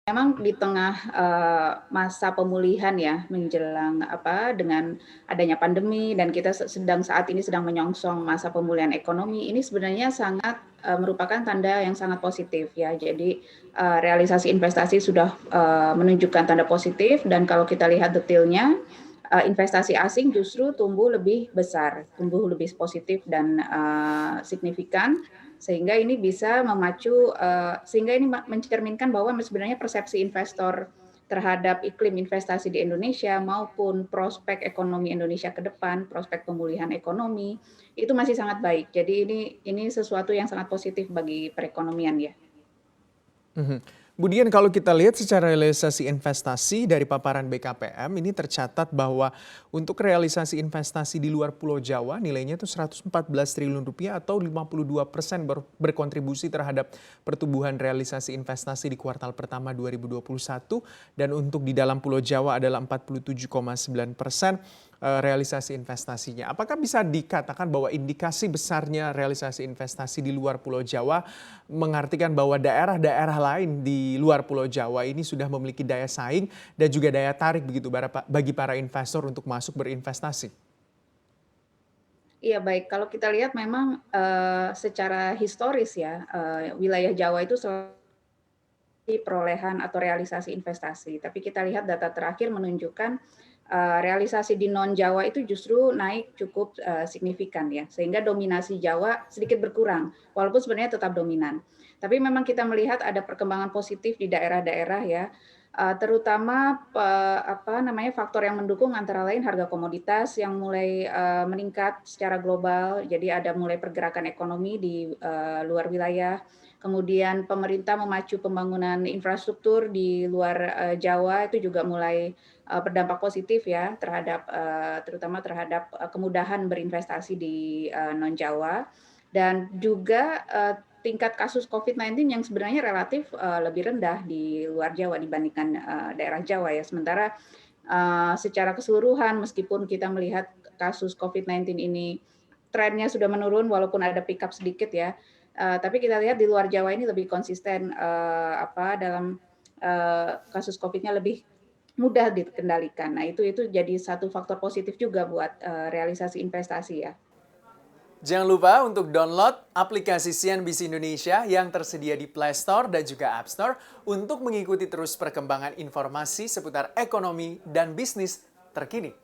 Memang di tengah, masa pemulihan ya, menjelang dengan adanya pandemi dan kita saat ini sedang menyongsong masa pemulihan ekonomi, ini sebenarnya sangat, merupakan tanda yang sangat positif ya. Jadi, realisasi investasi sudah, menunjukkan tanda positif dan kalau kita lihat detailnya, investasi asing justru tumbuh lebih besar, tumbuh lebih positif dan, signifikan sehingga ini bisa memacu, sehingga ini mencerminkan bahwa sebenarnya persepsi investor terhadap iklim investasi di Indonesia maupun prospek ekonomi Indonesia ke depan, prospek pemulihan ekonomi, itu masih sangat baik. Jadi ini sesuatu yang sangat positif bagi perekonomian ya. Mhm. Kemudian kalau kita lihat secara realisasi investasi dari paparan BKPM ini tercatat bahwa untuk realisasi investasi di luar Pulau Jawa nilainya itu 114 triliun rupiah atau 52% berkontribusi terhadap pertumbuhan realisasi investasi di kuartal pertama 2021 dan untuk di dalam Pulau Jawa adalah 47,9% realisasi investasinya. Apakah bisa dikatakan bahwa indikasi besarnya realisasi investasi di luar Pulau Jawa mengartikan bahwa daerah-daerah lain di luar Pulau Jawa ini sudah memiliki daya saing dan juga daya tarik begitu bagi para investor untuk masuk berinvestasi? Iya baik, kalau kita lihat memang, secara historis ya, wilayah Jawa itu perolehan atau realisasi investasi. Tapi kita lihat data terakhir menunjukkan, realisasi di non Jawa itu justru naik cukup, signifikan ya, sehingga dominasi Jawa sedikit berkurang, walaupun sebenarnya tetap dominan. Tapi memang kita melihat ada perkembangan positif di daerah-daerah ya, terutama faktor yang mendukung antara lain harga komoditas yang mulai, meningkat secara global, jadi ada mulai pergerakan ekonomi di, luar wilayah. Kemudian pemerintah memacu pembangunan infrastruktur di luar, Jawa itu juga mulai, berdampak positif ya terhadap, terutama terhadap, kemudahan berinvestasi di, non Jawa dan juga, tingkat kasus COVID-19 yang sebenarnya relatif, lebih rendah di luar Jawa dibandingkan, daerah Jawa ya. Sementara, secara keseluruhan meskipun kita melihat kasus COVID-19 ini trennya sudah menurun walaupun ada pick up sedikit ya, tapi kita lihat di luar Jawa ini lebih konsisten, dalam, kasus Covid-nya lebih mudah dikendalikan. Nah itu jadi satu faktor positif juga buat, realisasi investasi ya. Jangan lupa untuk download aplikasi CNBC Indonesia yang tersedia di Play Store dan juga App Store untuk mengikuti terus perkembangan informasi seputar ekonomi dan bisnis terkini.